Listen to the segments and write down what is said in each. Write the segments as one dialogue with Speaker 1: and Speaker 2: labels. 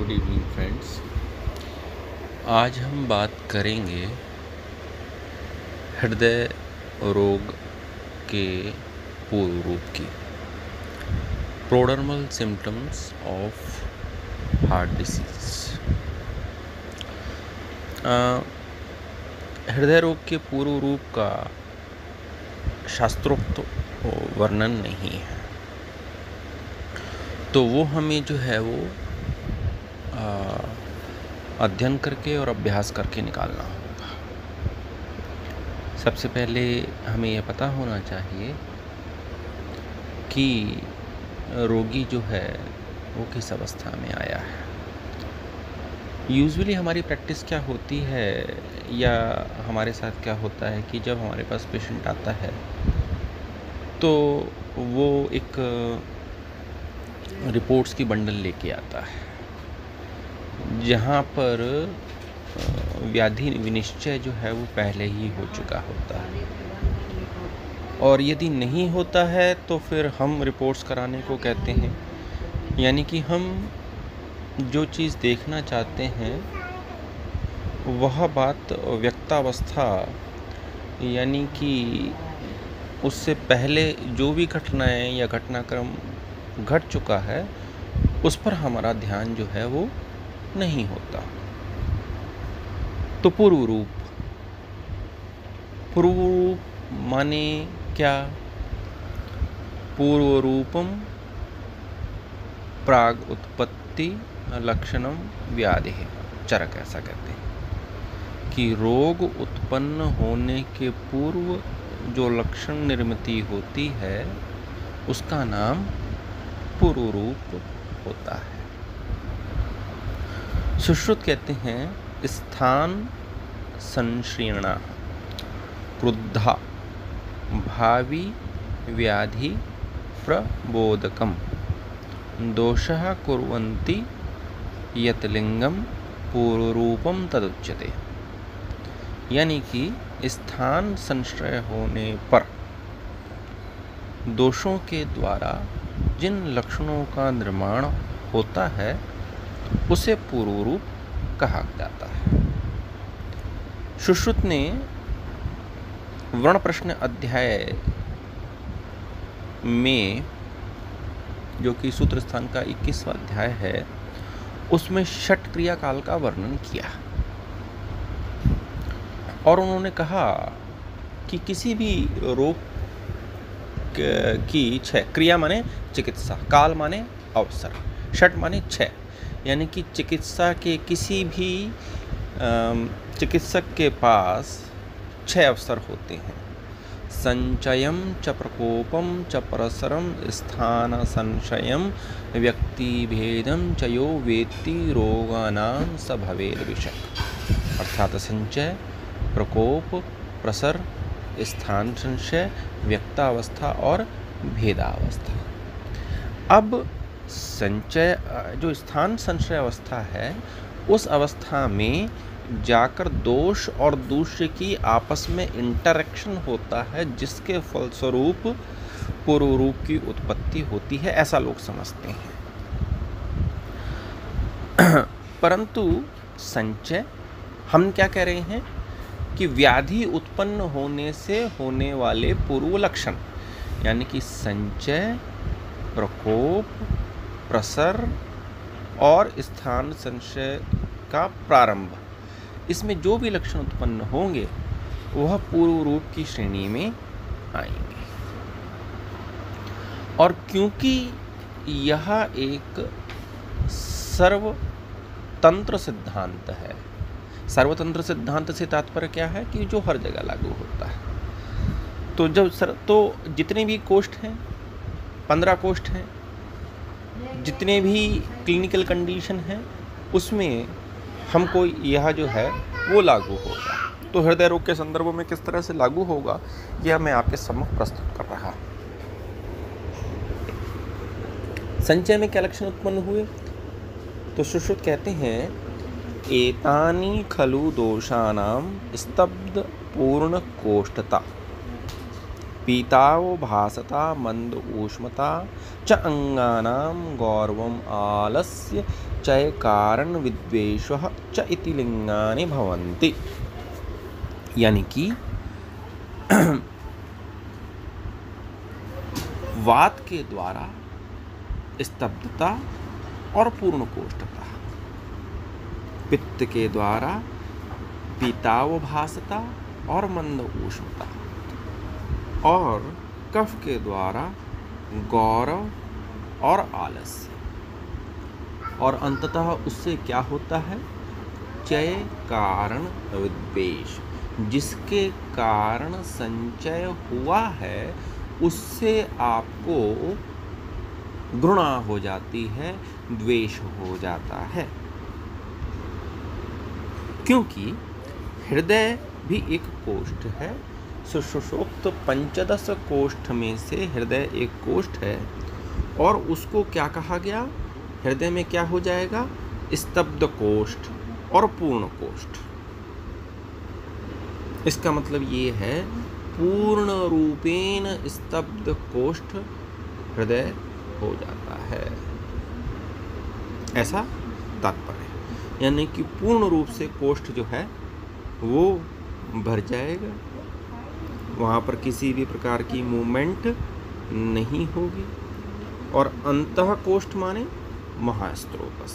Speaker 1: Good evening friends. आज हम बात करेंगे हृदय रोग के पूर्व रूप की, प्रोडर्मल सिम्टम्स ऑफ हार्ट डिसीज। हृदय रोग के पूर्व रूप का शास्त्रोक्त वर्णन नहीं है, तो वो हमें जो है वो अध्ययन करके और अभ्यास करके निकालना होगा। सबसे पहले हमें यह पता होना चाहिए कि रोगी जो है वो किस अवस्था में आया है। यूजुअली हमारी प्रैक्टिस क्या होती है या हमारे साथ क्या होता है कि जब हमारे पास पेशेंट आता है तो वो एक रिपोर्ट्स की बंडल लेके आता है जहाँ पर व्याधि विनिश्चय जो है वो पहले ही हो चुका होता है, और यदि नहीं होता है तो फिर हम रिपोर्ट्स कराने को कहते हैं। यानी कि हम जो चीज़ देखना चाहते हैं वह बात व्यक्तावस्था, यानी कि उससे पहले जो भी घटनाएं या घटनाक्रम घट चुका है उस पर हमारा ध्यान जो है वो नहीं होता। तो पूर्व रूप माने क्या? पूर्व रूपम प्राग उत्पत्ति लक्षणम व्याधि, चरक ऐसा कहते हैं कि रोग उत्पन्न होने के पूर्व जो लक्षण निर्मिति होती है उसका नाम पूर्व रूप होता है। सुश्रुत कहते हैं स्थान संशीर्णा क्रुद्धा भावी व्याधि प्रबोधकम दोषः कुर्वन्ति यत् लिंगम पूर्वरूपम तदुच्यते। यानी कि स्थान संशय होने पर दोषों के द्वारा जिन लक्षणों का निर्माण होता है उसे पूर्व रूप कहा जाता है। सुश्रुत ने वर्ण प्रश्न अध्याय में, जो कि सूत्र स्थान का 21वां अध्याय है, उसमें षट क्रिया काल का वर्णन किया और उन्होंने कहा कि किसी भी रोग की 6 क्रिया माने चिकित्सा, काल माने अवसर, षट माने 6, यानी कि चिकित्सा के किसी भी चिकित्सक के पास 6 अवसर होते हैं। संचयम च प्रकोपम च प्रसरम स्थान संशयम व्यक्ति भेदम च यो वेत्ति रोगानां स भवेद विषक। अर्थात संचय, प्रकोप, प्रसर, स्थान संशय, व्यक्तावस्था और भेदावस्था। अब संचय, जो स्थान संशय अवस्था है, उस अवस्था में जाकर दोष और दूष्य की आपस में इंटरेक्शन होता है, जिसके फलस्वरूप पूर्व रूप की उत्पत्ति होती है, ऐसा लोग समझते हैं। परंतु संचय, हम क्या कह रहे हैं कि व्याधि उत्पन्न होने से होने वाले पूर्व लक्षण, यानी कि संचय, प्रकोप, प्रसर और स्थान संशय का प्रारंभ, इसमें जो भी लक्षण उत्पन्न होंगे वह पूर्व रूप की श्रेणी में आएंगे। और क्योंकि यह एक सर्वतंत्र सिद्धांत है, सर्वतंत्र सिद्धांत से तात्पर्य क्या है कि जो हर जगह लागू होता है, तो जितने भी कोष्ठ हैं, 15 कोष्ठ हैं, जितने भी क्लिनिकल कंडीशन हैं, उसमें हमको यह जो है वो लागू होगा। तो हृदय रोग के संदर्भ में किस तरह से लागू होगा यह मैं आपके सम्मुख प्रस्तुत कर रहा। संचय में क्या लक्षण उत्पन्न हुए? तो सुश्रुत कहते हैं एतानि खलु दोषानां स्तब्ध पूर्ण कोष्ठता। पीतावो भासता मंद ऊष्मता च अंगानां गौरवम आलस्य चय कारण विद्वेषः च इति लिंगानि भवन्ति। यानी कि वात के द्वारा स्तब्धता और पूर्ण कोष्ठता, पित्त के द्वारा पीतावभासता और मंद ऊष्मता, और कफ के द्वारा गौरव और आलस्य, और अंततः उससे क्या होता है? चय कारण विद्वेष, जिसके कारण संचय हुआ है उससे आपको घृणा हो जाती है, द्वेष हो जाता है। क्योंकि हृदय भी एक कोष्ठ है। सुषुप्त पंचदश कोष्ठ में से हृदय एक कोष्ठ है, और उसको क्या कहा गया? हृदय में क्या हो जाएगा? स्तब्ध कोष्ठ और पूर्ण कोष्ठ। इसका मतलब ये है पूर्ण रूपेण स्तब्ध कोष्ठ हृदय हो जाता है, ऐसा तात्पर्य। यानी कि पूर्ण रूप से कोष्ठ जो है वो भर जाएगा, वहाँ पर किसी भी प्रकार की मूवमेंट नहीं होगी। और अंतः कोष्ठ माने महास्त्रोतस,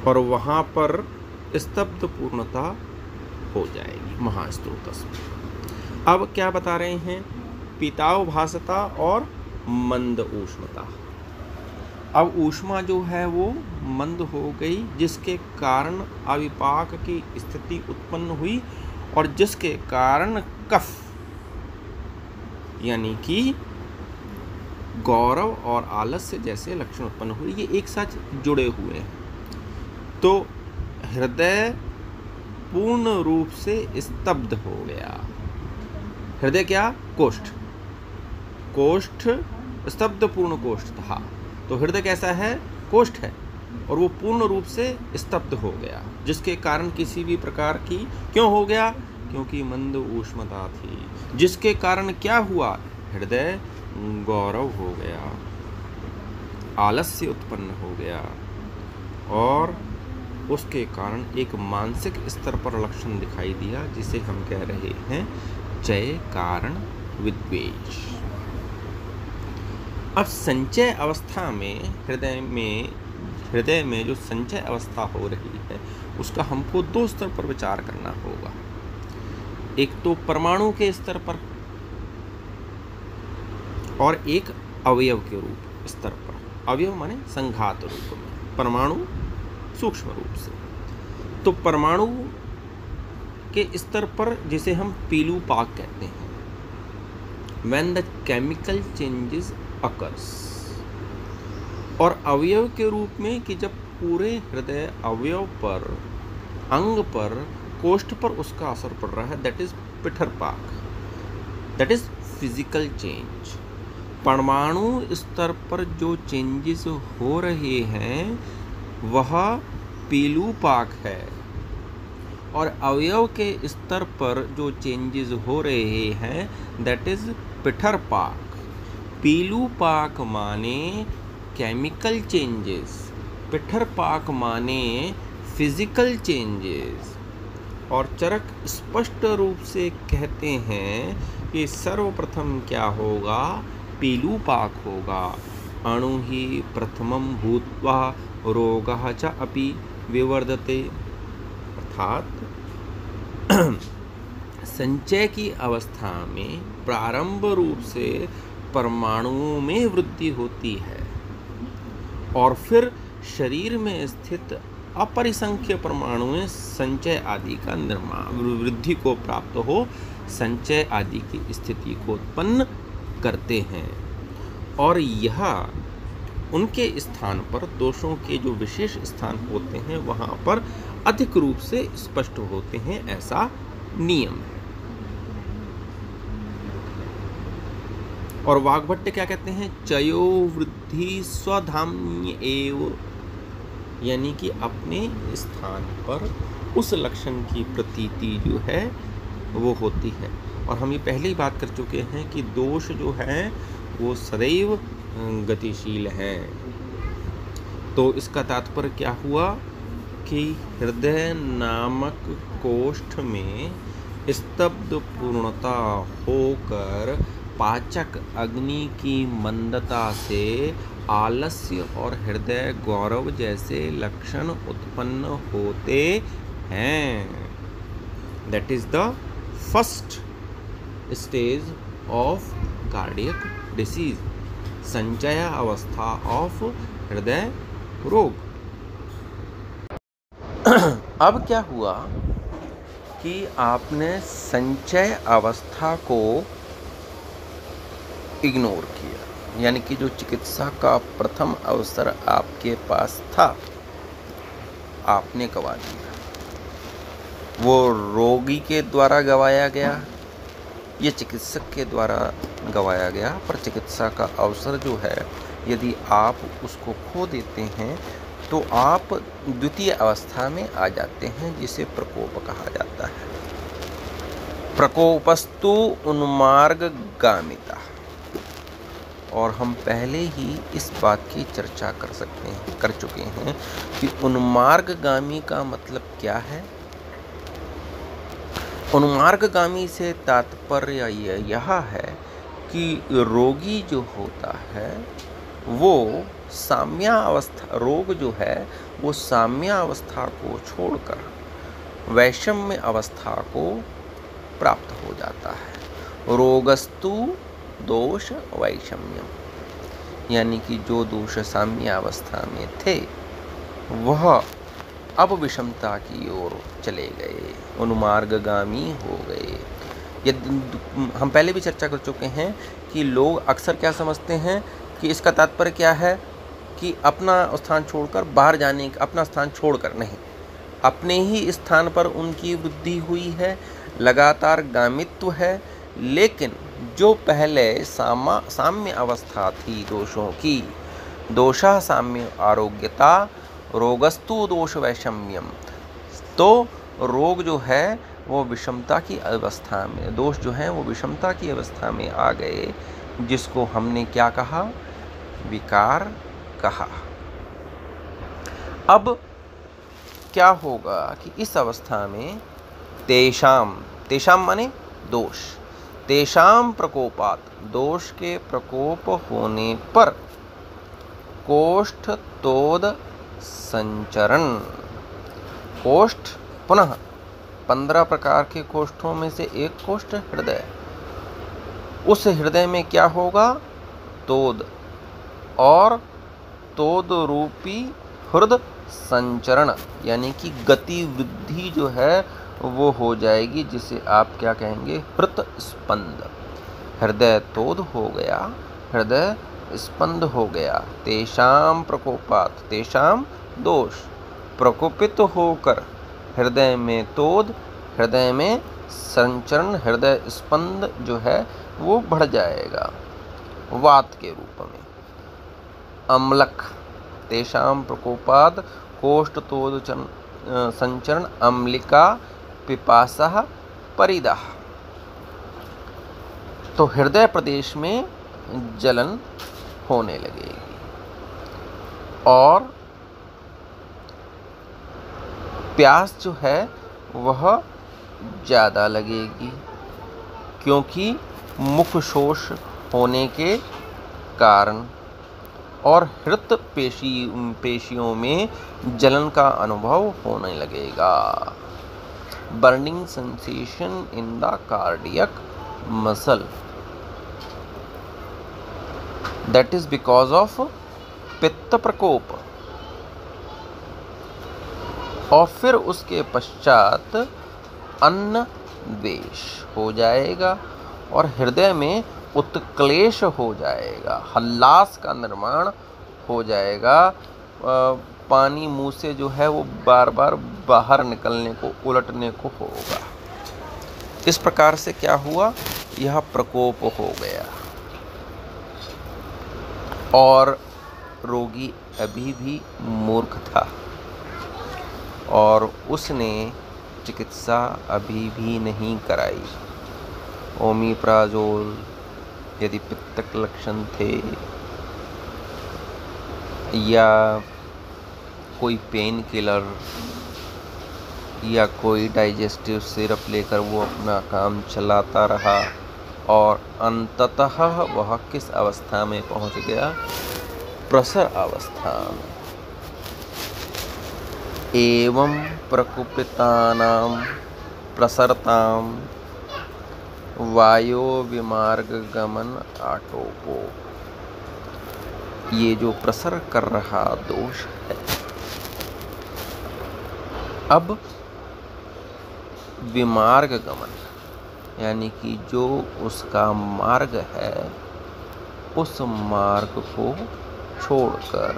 Speaker 1: और वहाँ पर स्तब्ध पूर्णता हो जाएगी महास्त्रोतस। अब क्या बता रहे हैं? पीतावभासता और मंद ऊष्मता। अब ऊष्मा जो है वो मंद हो गई, जिसके कारण अविपाक की स्थिति उत्पन्न हुई, और जिसके कारण कफ यानी कि गौरव और आलस्य जैसे लक्षण उत्पन्न हुए। ये एक साथ जुड़े हुए हैं। तो हृदय पूर्ण रूप से स्तब्ध हो गया। हृदय क्या? कोष्ठ। कोष्ठ स्तब्ध पूर्ण कोष्ठ था, तो हृदय कैसा है? कोष्ठ है, और वो पूर्ण रूप से स्तब्ध हो गया, जिसके कारण किसी भी प्रकार की क्यों हो गया? क्योंकि मंद ऊष्मता थी, जिसके कारण क्या हुआ? हृदय गौरव हो गया, आलस्य उत्पन्न हो गया, और उसके कारण एक मानसिक स्तर पर लक्षण दिखाई दिया, जिसे हम कह रहे हैं चय कारण विद्वेष। अब संचय अवस्था में हृदय में जो संचय अवस्था हो रही है उसका हमको दो स्तर पर विचार करना होगा। एक तो परमाणु के स्तर पर, और एक अवयव के रूप स्तर पर। अवयव माने संघात रूप में, परमाणु सूक्ष्म रूप से। तो परमाणु के स्तर पर, जिसे हम पीलूपाक कहते हैं, when the chemical changes occurs, और अवयव के रूप में कि जब पूरे हृदय अवयव पर, अंग पर, कोष्ठ पर उसका असर पड़ रहा है, दैट इज पिठरपाक, दैट इज फिजिकल चेंज। परमाणु स्तर पर जो चेंजेस हो रहे हैं वह पीलूपाक है, और अवयव के स्तर पर जो चेंजेस हो रहे हैं दैट इज पिठरपाक। पीलूपाक माने केमिकल चेंजेस, पिठरपाक माने फिजिकल चेंजेस। और चरक स्पष्ट रूप से कहते हैं कि सर्वप्रथम क्या होगा? पीलूपाक होगा। अणु ही प्रथमं भूत्वा रोगः च अपि विवर्धते। अर्थात संचय की अवस्था में प्रारंभ रूप से परमाणुओं में वृद्धि होती है, और फिर शरीर में स्थित अपरिसंख्य परमाणुएं संचय आदि का निर्माण, वृद्धि को प्राप्त हो संचय आदि की स्थिति को उत्पन्न करते हैं। और यह उनके स्थान पर, दोषों के जो विशेष स्थान होते हैं वहाँ पर अधिक रूप से स्पष्ट होते हैं, ऐसा नियम है। और वाग्भट्ट क्या कहते हैं? चयो वृद्धि स्वधाम्य एव, यानी कि अपने स्थान पर उस लक्षण की प्रतीति जो है वो होती है। और हम ये पहले ही बात कर चुके हैं कि दोष जो हैं वो सदैव गतिशील हैं। तो इसका तात्पर्य क्या हुआ कि हृदय नामक कोष्ठ में स्तब्ध पूर्णता होकर पाचक अग्नि की मंदता से आलस्य और हृदय गौरव जैसे लक्षण उत्पन्न होते हैं। That is the first stage of cardiac disease, संचय अवस्था ऑफ हृदय रोग। अब क्या हुआ कि आपने संचय अवस्था को इग्नोर किया, यानी कि जो चिकित्सा का प्रथम अवसर आपके पास था आपने गवा दिया। वो रोगी के द्वारा गवाया गया, ये चिकित्सक के द्वारा गवाया गया, पर चिकित्सा का अवसर जो है यदि आप उसको खो देते हैं तो आप द्वितीय अवस्था में आ जाते हैं, जिसे प्रकोप कहा जाता है। प्रकोपस्तु उन्मार्गगामिता, और हम पहले ही इस बात की चर्चा कर चुके हैं कि उन्मार्गगामी का मतलब क्या है। उन्मार्गगामी से तात्पर्य यह है कि रोगी जो होता है वो साम्यावस्था, रोग जो है वो साम्यावस्था को छोड़कर वैषम्य अवस्था को प्राप्त हो जाता है। रोगस्तु दोष वैषम्यम, यानी कि जो दोष साम्यावस्था में थे वह अब विषमता की ओर चले गए, उन्मार्गगामी हो गए। यदि हम पहले भी चर्चा कर चुके हैं कि लोग अक्सर क्या समझते हैं कि इसका तात्पर्य क्या है कि अपना स्थान छोड़कर बाहर जाने, अपना स्थान छोड़कर नहीं, अपने ही स्थान पर उनकी वृद्धि हुई है, लगातार गामित्व है, लेकिन जो पहले साम्य अवस्था थी दोषों की, दोषा साम्य आरोग्यता रोगस्तु दोष वैषम्यम, तो रोग जो है वो विषमता की अवस्था में, दोष जो है वो विषमता की अवस्था में आ गए, जिसको हमने क्या कहा, विकार कहा। अब क्या होगा कि इस अवस्था में तेषाम माने दोष, तेषाम प्रकोपात, दोष के प्रकोप होने पर कोष्ठ तोद संचरण, कोष्ठ पुनः 15 प्रकार के कोष्ठों में से एक कोष्ठ हृदय, उस हृदय में क्या होगा, तोद, और तोद रूपी हृदय संचरण, यानी कि गति वृद्धि जो है वो हो जाएगी, जिसे आप क्या कहेंगे, हृत स्पंद। हृदय तोद हो गया, हृदय स्पंद हो गया। तेषाम प्रकोपात, तेषाम दोष, प्रकोपित होकर हृदय में तोद, हृदय में संचरण, हृदय स्पंद जो है वो बढ़ जाएगा वात के रूप में। अम्लक, तेषाम प्रकोपाद कोष्ठ तोद संचरण अम्लिका पिपासा परिदाह, तो हृदय प्रदेश में जलन होने लगेगी और प्यास जो है वह ज़्यादा लगेगी, क्योंकि मुख शोष होने के कारण, और हृत पेशियों में जलन का अनुभव होने लगेगा। Burning sensation in the cardiac muscle, that is because of पित्त प्रकोप। और फिर उसके पश्चात अन्न द्वेष हो जाएगा और हृदय में उत्क्लेश हो जाएगा, हल्लास का निर्माण हो जाएगा, पानी मुंह से जो है वो बार बार बाहर निकलने को, उलटने को होगा। इस प्रकार से क्या हुआ, यह प्रकोप हो गया और रोगी अभी भी मूर्ख था और उसने चिकित्सा अभी भी नहीं कराई। ओमिप्राजोल यदि पित्त लक्षण थे, या कोई पेन किलर या कोई डाइजेस्टिव सिरप लेकर वो अपना काम चलाता रहा और अंततः वह किस अवस्था में पहुंच गया? प्रसर अवस्था में। एवं प्रकुपितानां प्रसरतां वायो विमार्ग गमन आटोपो। ये जो प्रसर कर रहा दोष है, अब विमार्ग गमन यानी कि जो उसका मार्ग है, उस मार्ग को छोड़कर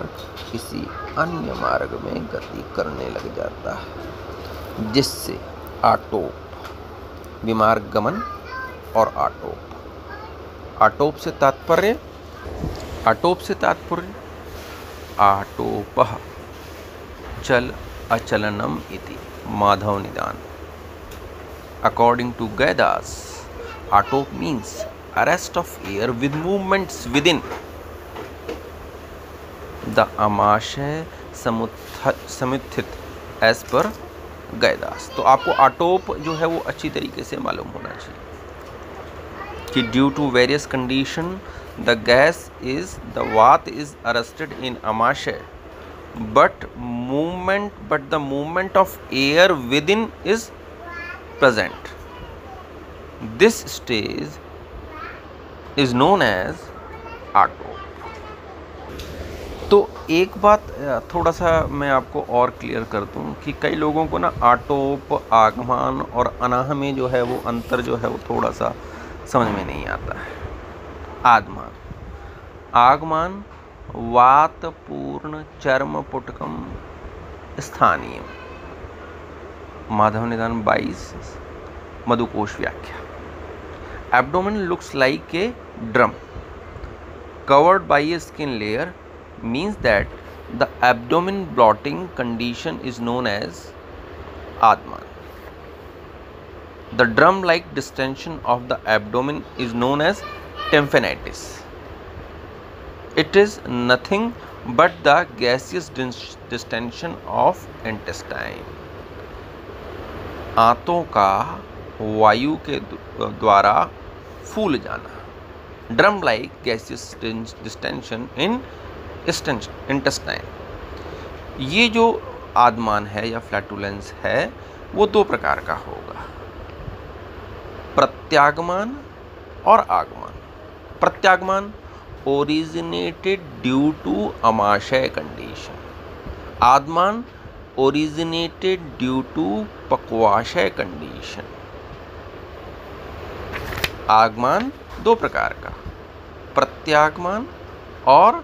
Speaker 1: किसी अन्य मार्ग में गति करने लग जाता है, जिससे आटोप, विमार्ग गमन और आटोप। आटोप से तात्पर्य आटोपः चल अचलनम इति माधव निदान। According to Vedas, atop means arrest of air with movements within the amashay समुत्थित as per Vedas। तो आपको आटोप जो है वो अच्छी तरीके से मालूम होना चाहिए कि due to various condition the gas is the vata is arrested in amashay, but the movement of air within is present. This stage is known as आटोप। तो एक बात थोड़ा सा मैं आपको और क्लियर कर दूं कि कई लोगों को ना आटोप, आगमन और अनाह में जो है वो अंतर जो है वो थोड़ा सा समझ में नहीं आता है। आगमन वात पूर्ण चर्म पुटकम स्थानीय, माधव निदान 22 मधुकोश व्याख्या। Abdomen looks like a drum covered by a skin layer, means that the abdomen bloating condition is known as Adman. The drum-like distension of the abdomen is known as tymphanitis. It is nothing but the gaseous distension of intestine. आंतों का वायु के द्वारा फूल जाना, drum like gaseous distension इन intestine. ये जो आदमान है या फ्लैटुलेंस है वो दो प्रकार का होगा, प्रत्यागमन और आगमन। Pratyagamana originated due to amashaya condition, adhmana originated due to pakvashaya condition. आगमन दो प्रकार का, प्रत्यागमन और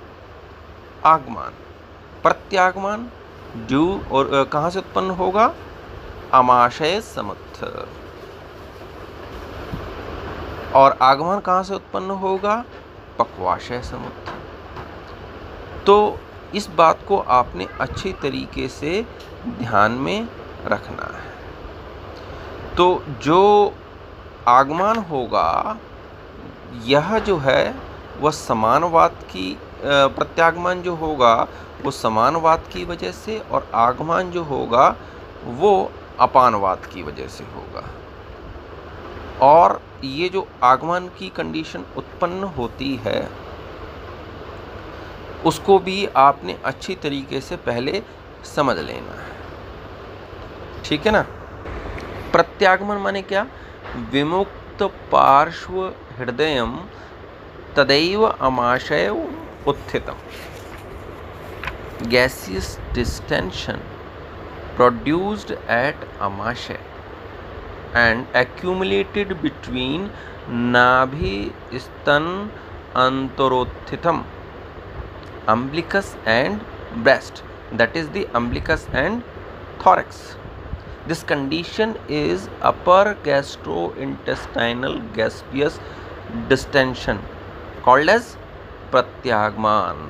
Speaker 1: आगमन। प्रत्यागमन ड्यू और कहाँ से उत्पन्न होगा? अमाशय समुत्थ। और आगमन कहाँ से उत्पन्न होगा? पक्वाशय समुत्थ। तो इस बात को आपने अच्छी तरीके से ध्यान में रखना है। तो जो आगमन होगा यह जो है वह समानवात की, प्रत्यागमन जो होगा वो समानवात की वजह से, और आगमन जो होगा वो अपानवात की वजह से होगा। और ये जो आगमन की कंडीशन उत्पन्न होती है उसको भी आपने अच्छी तरीके से पहले समझ लेना है, ठीक है ना। प्रत्यागमन माने क्या? विमुक्त पार्श्व हृदयम तदैव अमाशय उत्थितम, gaseous distension produced at amashaya and accumulated between नाभि स्तन अंतरोत्थितम umbilicus and breast, that is the umbilicus and thorax. This condition is upper gastrointestinal gaseous distension called as pratyagman,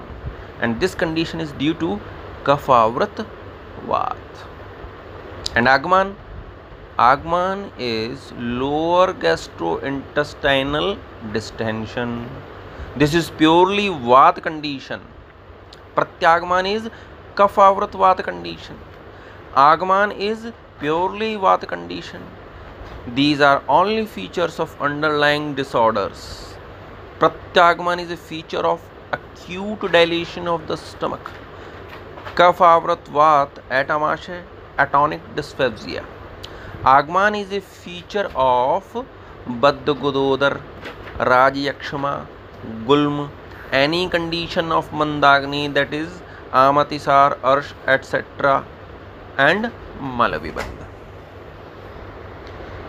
Speaker 1: and this condition is due to kaphavrat vat. And agman Agman is lower gastrointestinal distension. This is purely Vata condition. Pratyagman is Kaphavrat Vata condition. Agman is purely Vata condition. These are only features of underlying disorders. Pratyagman is a feature of acute dilation of the stomach. Kaphavrat Vata at Amashay, atonic dyspepsia. Agman is a feature of Baddha Gudodar, Rajyakshama, Gulm, any condition of Mandagni, that is Amatisar, Arsh, etc. and Malavibandha.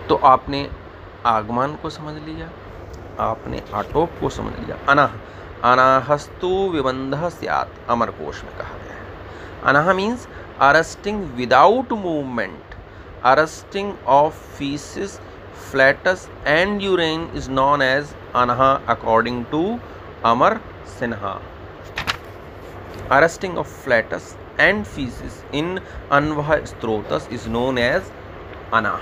Speaker 1: तो आपने आगमन को समझ लिया, आपने आटोप को समझ लिया। अनाह, अनाहस्तु विबंधः स्यात्, अमरकोश में कहा गया है। Anaha means arresting without movement, arresting of faeces, flatus and urine is known as anaha according to Amar Sinha. Arresting of flatus and feces in Anvah Strotas is known as Anah.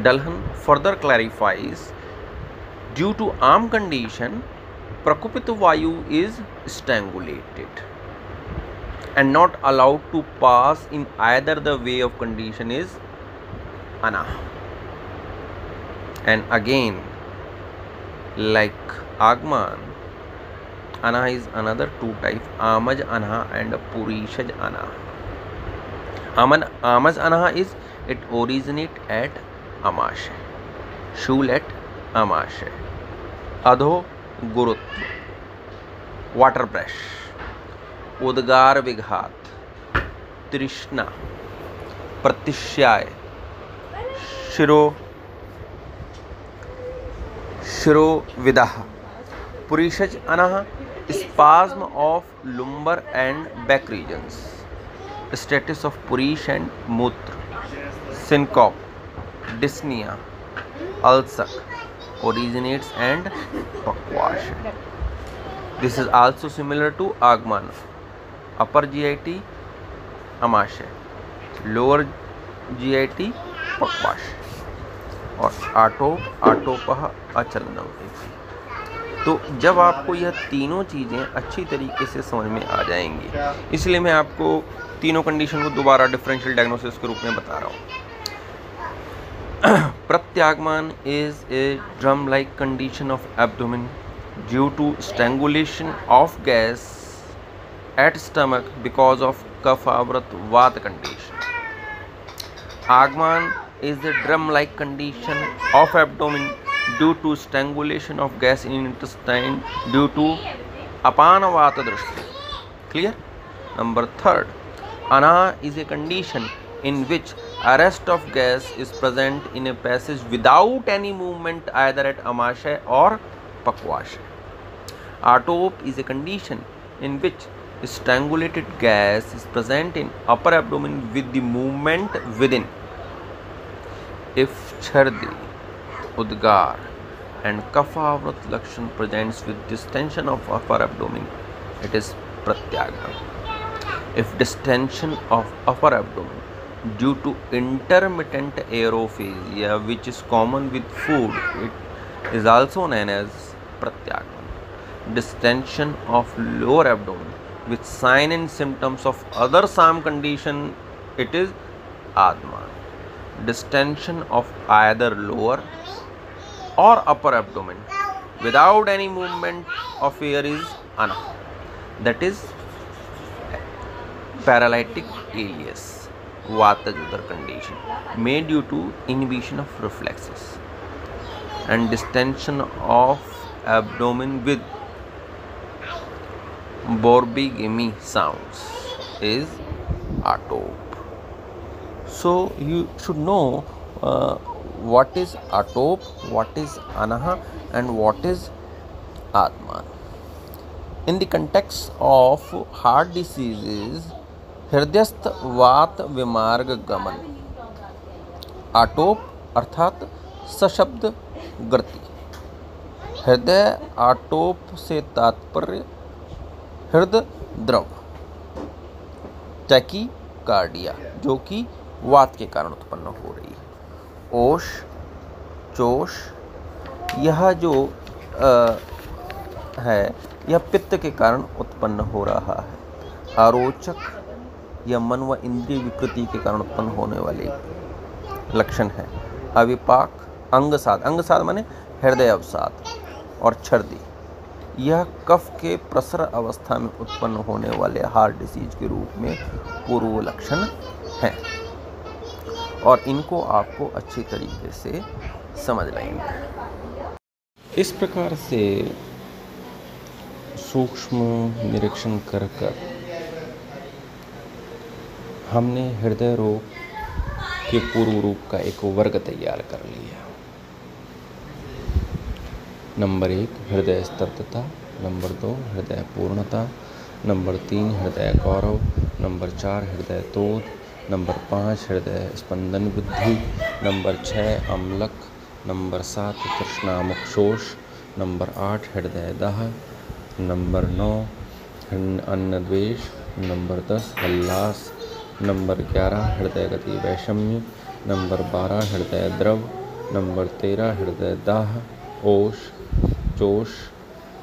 Speaker 1: Dalhan further clarifies, due to arm condition, Prakupita Vayu is strangulated and not allowed to pass in either the way of condition is Anah. And again, like Agman, Anah is another two types, Amaj Anah and Purishaj Anah. Amaj Anah is, it originates at Amashay, Shul at Amashay, Adho Gurutva, water brush, Udgar Vighat, Trishna, Pratishyay, Shiro Vidaha. Purishaj Anah, spasm of lumbar and back regions, status of Purish and Mutra, syncope, dyspnea, ulcer, originates and pakwash. This is also similar to Agman. Upper GIT Amashay, lower GIT pakwash, और आटोपह अचलनम। तो जब आपको यह तीनों चीज़ें अच्छी तरीके से समझ में आ जाएंगी, इसलिए मैं आपको तीनों कंडीशन को दोबारा डिफरेंशियल डायग्नोसिस के रूप में बता रहा हूँ। Pratyagamana is a drum like condition of abdomen due to strangulation of gas at stomach because of कफाव्रत वात कंडीशन। आगमन is a drum-like condition of abdomen due to strangulation of gas in intestine due to apanavata drishti. Clear? Number 3, Anah is a condition in which arrest of gas is present in a passage without any movement either at amashay or pakwash. Atop is a condition in which strangulated gas is present in upper abdomen with the movement within. If Chardi, Udgar and Kaphavrat Lakshan presents with distension of upper abdomen, it is Pratyagman. If distension of upper abdomen due to intermittent aerophagia, which is common with food, it is also known as Pratyagman. Distension of lower abdomen with sign and symptoms of other SAM condition, it is Adman. Distension of either lower or upper abdomen without any movement of air is Anah, that is paralytic ileus, Vata-Judar condition made due to inhibition of reflexes. And distension of abdomen with Borbigimi sounds is Atop. So you should know what is Atop, what is Anah and what is Atman. In the context of heart diseases, हृदयस्थ वात विमार्ग गमन, आटोप अर्थात सशब्द गति। हृदय आटोप से तात्पर्य हृदय द्रव, tachycardia जो कि वात के कारण उत्पन्न हो रही है। ओष, चोष, यह जो है यह पित्त के कारण उत्पन्न हो रहा है। आरोचक यह मन व इंद्रिय विकृति के कारण उत्पन्न होने वाले लक्षण है। अविपाक, अंगसाद, अंगसाद माने हृदय अवसाद, और छर्दी, यह कफ के प्रसर अवस्था में उत्पन्न होने वाले हार्ट डिसीज के रूप में पूर्व लक्षण हैं, और इनको आपको अच्छी तरीके से समझ लेंगे। इस प्रकार से सूक्ष्म निरीक्षण कर हमने हृदय रोग के पूर्व रूप का एक वर्ग तैयार कर लिया। नंबर 1 हृदय स्तब्धता, नंबर 2 हृदय पूर्णता, नंबर 3 हृदय गौरव, नंबर 4 हृदय तोद, नंबर 5 हृदय स्पंदन वृद्धि, नंबर 6 अम्लक, नंबर 7 तृष्णामुक्षोष, नंबर 8 हृदय दाह, नंबर 9 अन्न द्वेष, नंबर 10 हल्लास, नंबर 11 हृदय गति वैषम्य, नंबर 12 हृदय द्रव, नंबर 13 हृदय दाह ओष चोष,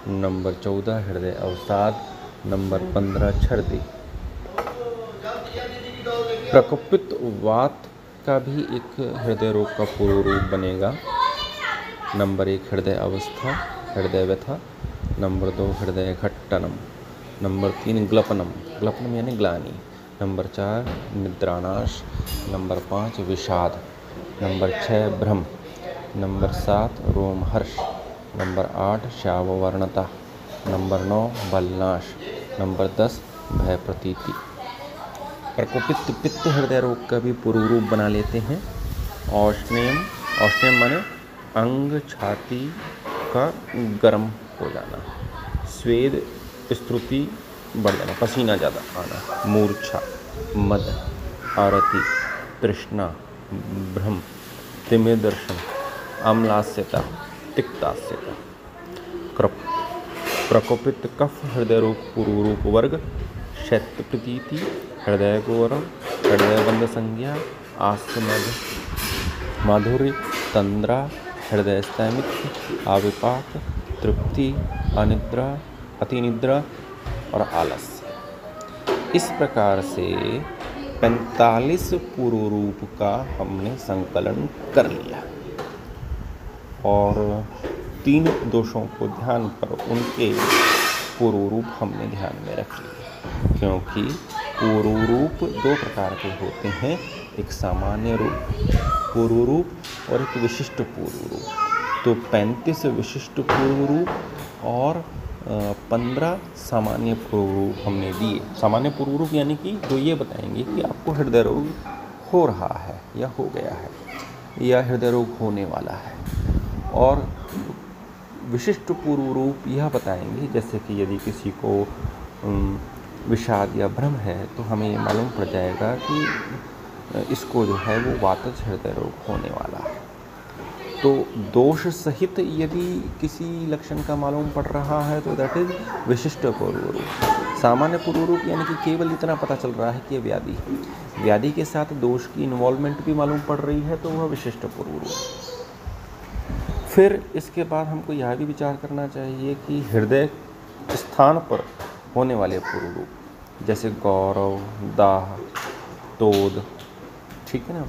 Speaker 1: नंबर 14 हृदय अवसाद, नंबर 15 छर्दी। प्रकोपित वात का भी एक हृदय रोग का पूर्व रूप बनेगा। नंबर 1 हृदय अवस्था, हृदय व्यथा, नंबर 2 हृदय घट्टनम, नंबर 3 ग्लपनम, ग्लपनम यानी ग्लानि, नंबर 4 निद्रानाश, नंबर 5 विषाद, नंबर 6 भ्रम, नंबर 7 रोमहर्ष, नंबर 8 श्याववर्णता, नंबर 9 बलनाश, नंबर 10 भय प्रतीति। प्रकोपित पित्त हृदय रोग का भी पूर्व रूप बना लेते हैं। औष्ण्यम, औष्ण्यम माने अंग छाती का गर्म हो जाना, स्वेद स्त्रुति बढ़ जाना, पसीना ज़्यादा आना, मूर्छा, मद, आरति, तृष्णा, भ्रम, तिमिर दर्शन, अम्लास्यता, तिक्तास्यता। प्रकोपित कफ हृदय रोग पूर्व रूप वर्ग शैत्य प्रतीति, हृदय गौरव, हृदय बंध संज्ञा, आस्मद, माधुर्य, तंद्रा, हृदय स्थैमित्य, आविपाक, तृप्ति, अनिद्रा, अतिनिद्रा और आलस्य। इस प्रकार से 45 पूर्व रूप का हमने संकलन कर लिया, और 3 दोषों को ध्यान पर उनके पूर्व रूप हमने ध्यान में रख लिया, क्योंकि पूर्व रूप 2 प्रकार के होते हैं, एक सामान्य रूप पूर्व रूप और एक विशिष्ट पूर्व रूप। तो 35 विशिष्ट पूर्व रूप और 15 सामान्य पूर्व रूप हमने दिए। सामान्य पूर्व रूप यानी कि जो ये बताएंगे कि आपको हृदय रोग हो रहा है या हो गया है या हृदय रोग होने वाला है, और विशिष्ट पूर्व रूप यह बताएंगे जैसे कि यदि किसी को विषाद या भ्रम है तो हमें ये मालूम पड़ जाएगा कि इसको जो है वो वातज हृदय रोग होने वाला है। तो दोष सहित यदि किसी लक्षण का मालूम पड़ रहा है तो दैट इज विशिष्ट पूर्व रूप। सामान्य पूर्व रूप यानी कि केवल इतना पता चल रहा है कि व्याधि के साथ दोष की इन्वॉल्वमेंट भी मालूम पड़ रही है, तो वह विशिष्ट पूर्व रूप। फिर इसके बाद हमको यह भी विचार करना चाहिए कि हृदय स्थान पर होने वाले पूर्व रूप जैसे गौरव, दाह, तोद, ठीक है ना,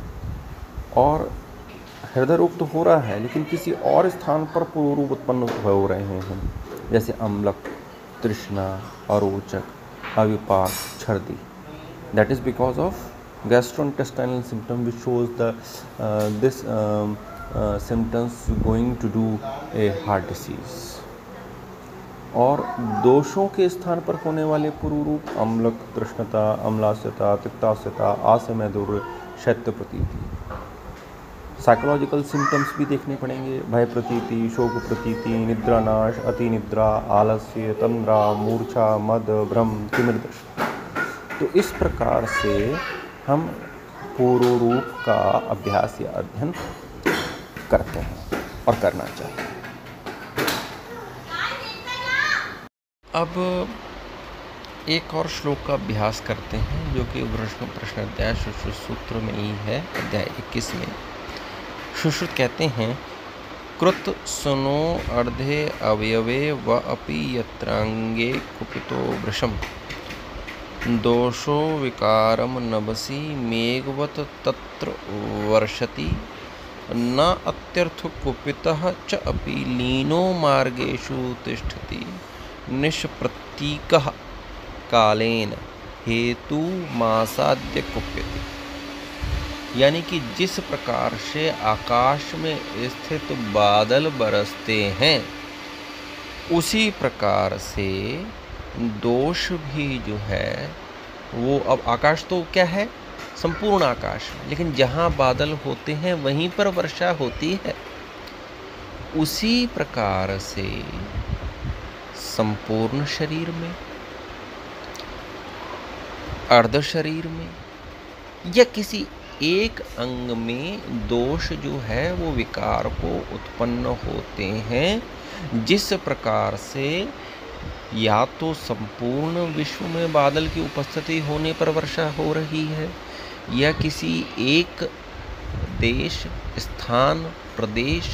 Speaker 1: और हृदय रोग तो हो रहा है लेकिन किसी और स्थान पर पूर्व रूप उत्पन्न हो रहे हैं, जैसे अम्लक, तृष्णा, अरोचक, अविपाक, छर्दी। That is because of gastrointestinal symptom which shows this symptoms going to do a heart disease। और दोषों के स्थान पर होने वाले पूर्व रूप अम्लक, तृष्णता, अम्लास्यता, तिक्तास्यता, आसमैधुर्य, शैत्य प्रतीति। साइकोलॉजिकल सिम्टम्स भी देखने पड़ेंगे, भय प्रतीति, शोक प्रतीति, निद्रानाश, अतिनिद्रा, आलस्य, तंद्रा, मूर्छा, मद, भ्रम, तिमिर दर्शन। तो इस प्रकार से हम पूर्व रूप का अभ्यास या अध्ययन करते हैं और करना चाहिए। अब एक और श्लोक का अभ्यास करते हैं जो कि प्रश्न अध्याय सुश्रुत सूत्र में ही है, अध्याय 21 में। सुश्रुत कहते हैं, कृत सुनो अर्धे अवयवे व अपि यत्रांगे कुपितो वृषम दोषो विकारम नभसि मेघवत तत्र वर्षति न अत्यर्थ कुपितः च अपि लीनो मार्गेषु तिष्ठति निष्प्रतीकः कालेन हेतु मासाद्य कुप्यते। यानी कि जिस प्रकार से आकाश में स्थित बादल बरसते हैं, उसी प्रकार से दोष भी जो है वो, अब आकाश तो क्या है, संपूर्ण आकाश, लेकिन जहाँ बादल होते हैं वहीं पर वर्षा होती है। उसी प्रकार से संपूर्ण शरीर में, अर्ध शरीर में या किसी एक अंग में दोष जो है वो विकार को उत्पन्न होते हैं। जिस प्रकार से या तो संपूर्ण विश्व में बादल की उपस्थिति होने पर वर्षा हो रही है, या किसी एक देश, स्थान, प्रदेश,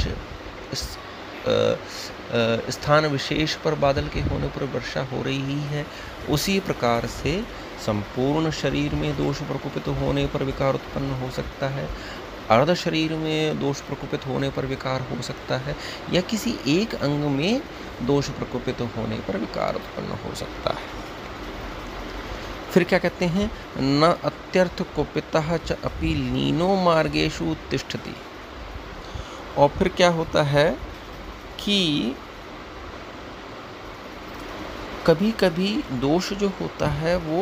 Speaker 1: स्थान विशेष पर बादल के होने पर वर्षा हो रही है, उसी प्रकार से संपूर्ण शरीर में दोष प्रकोपित होने पर विकार उत्पन्न हो सकता है, अर्ध शरीर में दोष प्रकोपित होने पर विकार हो सकता है, या किसी एक अंग में दोष प्रकोपित होने पर विकार उत्पन्न हो सकता है। फिर क्या कहते हैं, न अत्यर्थ कुपितः च अपि लीनो मार्गेषु तिष्ठति। और फिर क्या होता है कि कभी कभी दोष जो होता है वो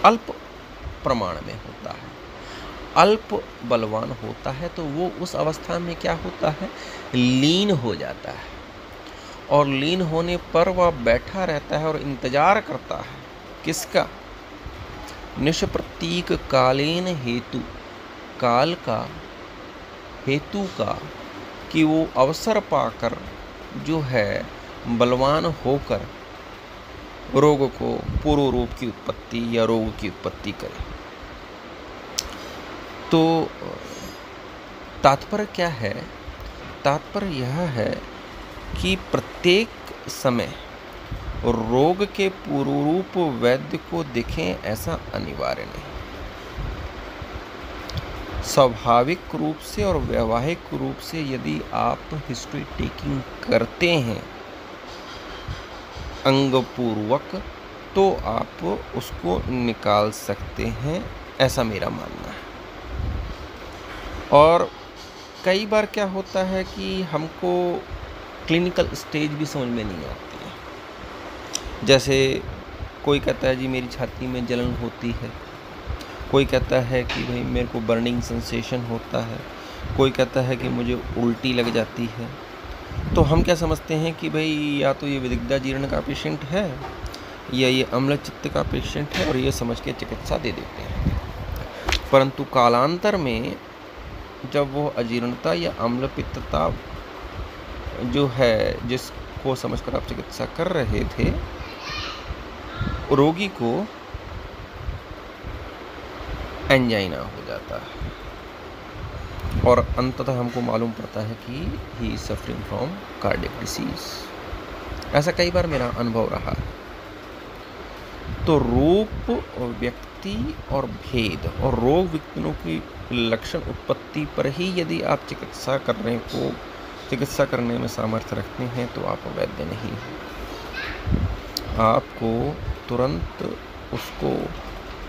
Speaker 1: अल्प प्रमाण में होता है, अल्प बलवान होता है, तो वो उस अवस्था में क्या होता है, लीन हो जाता है। और लीन होने पर वह बैठा रहता है और इंतजार करता है किसका, निष्प्रतीक कालीन हेतु, काल का, हेतु का, कि वो अवसर पाकर जो है बलवान होकर रोग को, पूर्व रूप की उत्पत्ति या रोग की उत्पत्ति करे। तो तात्पर्य क्या है, तात्पर्य यह है कि प्रत्येक समय रोग के पूर्व रूप वैद्य को दिखें ऐसा अनिवार्य नहीं। स्वाभाविक रूप से और वैवाहिक रूप से यदि आप हिस्ट्री टेकिंग करते हैं अंग पूर्वक, तो आप उसको निकाल सकते हैं, ऐसा मेरा मानना है। और कई बार क्या होता है कि हमको क्लिनिकल स्टेज भी समझ में नहीं आती है। जैसे कोई कहता है जी मेरी छाती में जलन होती है, कोई कहता है कि भाई मेरे को बर्निंग सेंसेशन होता है, कोई कहता है कि मुझे उल्टी लग जाती है। तो हम क्या समझते हैं कि भाई या तो ये विदिग्धा जीर्ण का पेशेंट है या ये अम्ल चित्त का पेशेंट है, और ये समझ के चिकित्सा दे देते हैं। परंतु कालांतर में जब वो अजीर्णता या अम्ल पित्तता जो है जिसको समझकर आप चिकित्सा कर रहे थे, रोगी को एंजाइना हो जाता है और अंततः हमको मालूम पड़ता है कि he is suffering from cardiac disease. ऐसा कई बार मेरा अनुभव रहा है। तो रूप और व्यक्ति और भेद और रोग विघ्नों की लक्षण उत्पत्ति पर ही यदि आप चिकित्सा करने में सामर्थ्य रखते हैं तो आप वैद्य नहीं हैं। आपको तुरंत उसको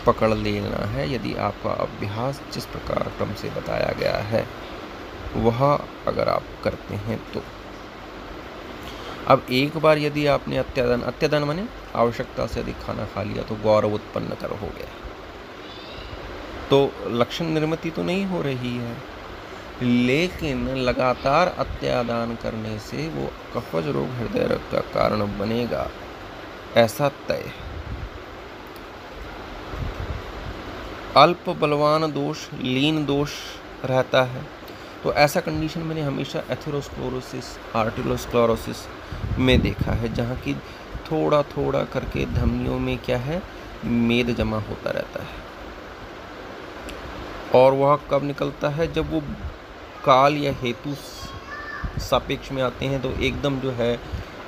Speaker 1: पकड़ लेना है यदि आपका अभ्यास जिस प्रकार क्रम से बताया गया है वह अगर आप करते हैं तो। अब एक बार यदि आपने अत्यदन माने आवश्यकता से अधिक खाना खा लिया तो गौरव उत्पन्न कर हो गया, तो लक्षण निर्मिति तो नहीं हो रही है, लेकिन लगातार अत्यादान करने से वो कफज रोग हृदय रोग का कारण बनेगा, ऐसा तय है। अल्प बलवान दोष, लीन दोष रहता है, तो ऐसा कंडीशन मैंने हमेशा एथेरोस्क्लेरोसिस, आर्टेरियोस्क्लेरोसिस में देखा है, जहाँ की थोड़ा थोड़ा करके धमनियों में क्या है, मेद जमा होता रहता है। और वह कब निकलता है, जब वो काल या हेतु सापेक्ष में आते हैं, तो एकदम जो है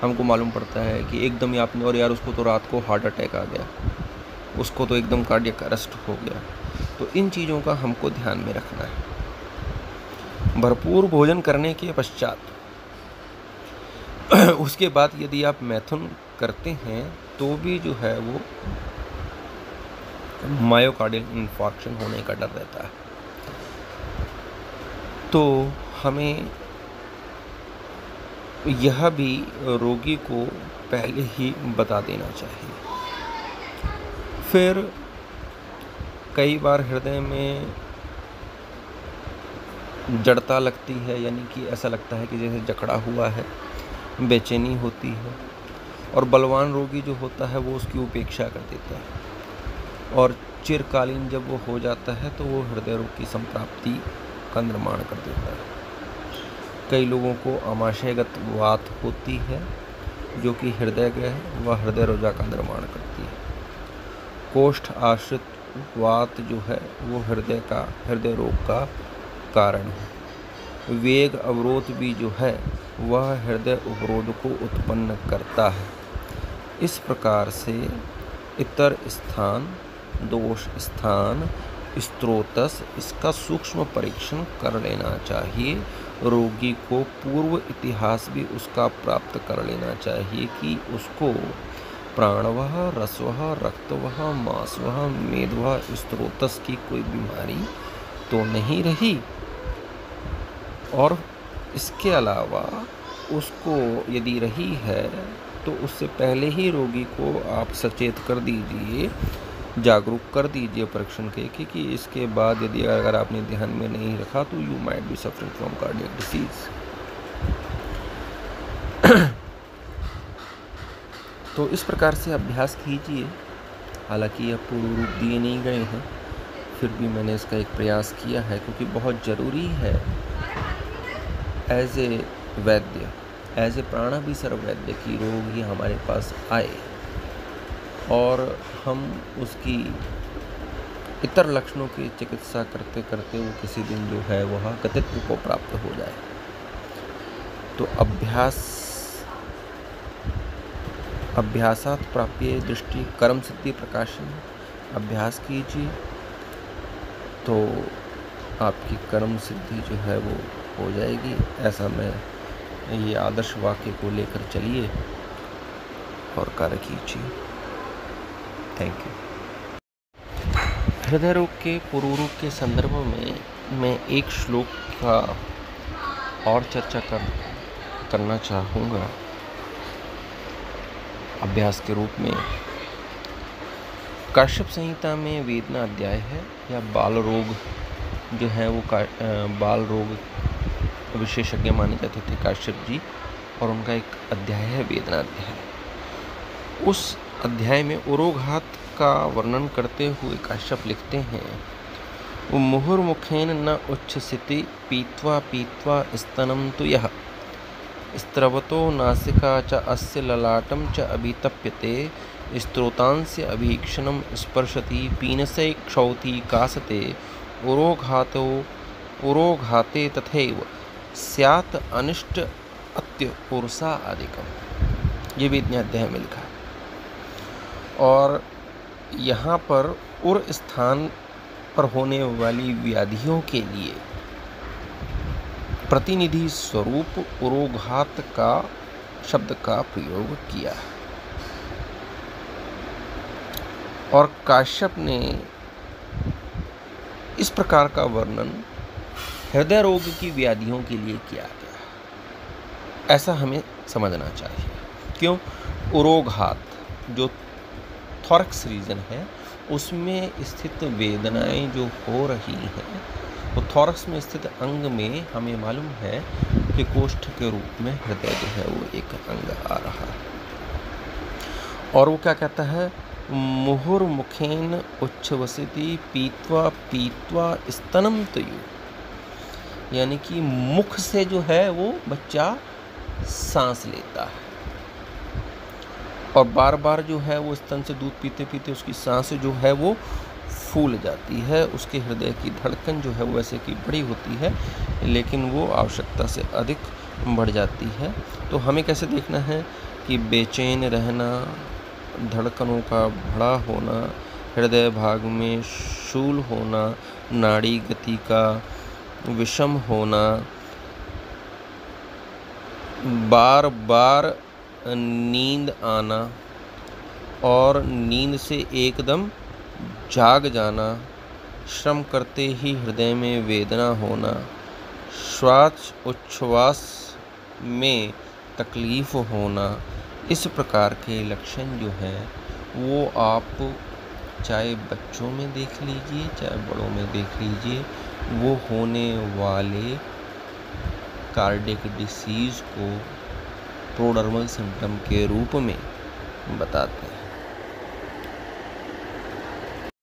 Speaker 1: हमको मालूम पड़ता है कि एकदम ही आपने, और यार उसको तो रात को हार्ट अटैक आ गया, उसको तो एकदम कार्डियक अरेस्ट हो गया। तो इन चीज़ों का हमको ध्यान में रखना है। भरपूर भोजन करने के पश्चात उसके बाद यदि आप मैथुन करते हैं तो भी जो है वो मायोकार्डियल इन्फार्क्शन होने का डर रहता है। तो हमें यह भी रोगी को पहले ही बता देना चाहिए। फिर कई बार हृदय में जड़ता लगती है, यानी कि ऐसा लगता है कि जैसे जकड़ा हुआ है, बेचैनी होती है, और बलवान रोगी जो होता है वो उसकी उपेक्षा कर देता है, और चिरकालीन जब वो हो जाता है तो वो हृदय रोग की संप्राप्ति का निर्माण कर देता है। कई लोगों को आमाशयगत वात होती है जो कि हृदय ग्रह व हृदय रोजा का निर्माण करती है। कोष्ठ आश्रित वात जो है वो हृदय रोग का कारण है। वेग अवरोध भी जो है वह हृदय अवरोध को उत्पन्न करता है। इस प्रकार से इतर स्थान, दोष स्थान, स्त्रोतस, इसका सूक्ष्म परीक्षण कर लेना चाहिए। रोगी को पूर्व इतिहास भी उसका प्राप्त कर लेना चाहिए कि उसको प्राणवह, रसवह, रक्तवह, मांसवह, मेदवह, स्त्रोतस की कोई बीमारी तो नहीं रही। और इसके अलावा उसको यदि रही है तो उससे पहले ही रोगी को आप सचेत कर दीजिए, जागरूक कर दीजिए परीक्षण के कि इसके बाद यदि अगर आपने ध्यान में नहीं रखा तो you might be suffering from cardiac disease. तो इस प्रकार से अभ्यास कीजिए। हालांकि यह पूर्ण रूप दिए नहीं गए हैं, फिर भी मैंने इसका एक प्रयास किया है, क्योंकि बहुत ज़रूरी है as a Vaidya, as a प्राणाभिसर वैद्य की रोगी हमारे पास आए और हम उसकी इतर लक्षणों की चिकित्सा करते करते वो किसी दिन जो है वह गतित्व को प्राप्त हो जाए। तो अभ्यासात प्राप्य दृष्टि कर्म सिद्धि प्रकाशन, अभ्यास कीजिए तो आपकी कर्म सिद्धि जो है वो हो जाएगी। ऐसा मैं ये आदर्श वाक्य को लेकर चलिए और कार्य कीजिए। Thank you. हृदय रोग के पूर्व रूप के संदर्भ में मैं एक श्लोक का और चर्चा करना चाहूँगा अभ्यास के रूप में। काश्यप संहिता में वेदना अध्याय है, या बाल रोग जो है वो बाल रोग विशेषज्ञ माने जाते थे काश्यप जी, और उनका एक अध्याय है वेदना अध्याय। उस अध्याय में उरोघात का वर्णन करते हुए काश्यप लिखते हैं, मुहुर्मुखेन न उच्छसिति पीत्वा पीत्वा स्तनम तु यः स्त्रवतो नासिका च अस्य ललाटं च अभितप्यते स्त्रोतांस्य अभीक्षणं स्पर्शति पीनसे क्षौति कासते उरोघाते तथैव स्यात् अनिष्ट अत्य पुरुषा आदिकम। ये वेदना अध्याय में लिखा है। और यहाँ पर उर स्थान पर होने वाली व्याधियों के लिए प्रतिनिधि स्वरूप उरोघात का शब्द का प्रयोग किया है। और काश्यप ने इस प्रकार का वर्णन हृदय रोग की व्याधियों के लिए किया गया, ऐसा हमें समझना चाहिए। क्यों? उरोघात जो थॉरक्स रीजन है उसमें स्थित वेदनाएं जो हो रही हैं, वो थॉरक्स में स्थित अंग में हमें मालूम है कि कोष्ठ के रूप में हृदय जो है वो एक अंग आ रहा है। और वो क्या कहता है, मुहुर्मुखेन उच्छ्वसिति पीत्वा पीत्वा स्तनम तयु, यानी कि मुख से जो है वो बच्चा सांस लेता है। और बार बार जो है वो स्तन से दूध पीते पीते उसकी सांस जो है वो फूल जाती है, उसके हृदय की धड़कन जो है वो वैसे की बड़ी होती है लेकिन वो आवश्यकता से अधिक बढ़ जाती है। तो हमें कैसे देखना है कि बेचैन रहना, धड़कनों का बढ़ा होना, हृदय भाग में शूल होना, नाड़ी गति का विषम होना, बार बार नींद आना और नींद से एकदम जाग जाना, श्रम करते ही हृदय में वेदना होना, श्वास उच्छ्वास में तकलीफ होना, इस प्रकार के लक्षण जो हैं वो आप चाहे बच्चों में देख लीजिए चाहे बड़ों में देख लीजिए, वो होने वाले कार्डियक डिसीज़ को प्रोड्रोमल सिम्पटम के रूप में बताते हैं।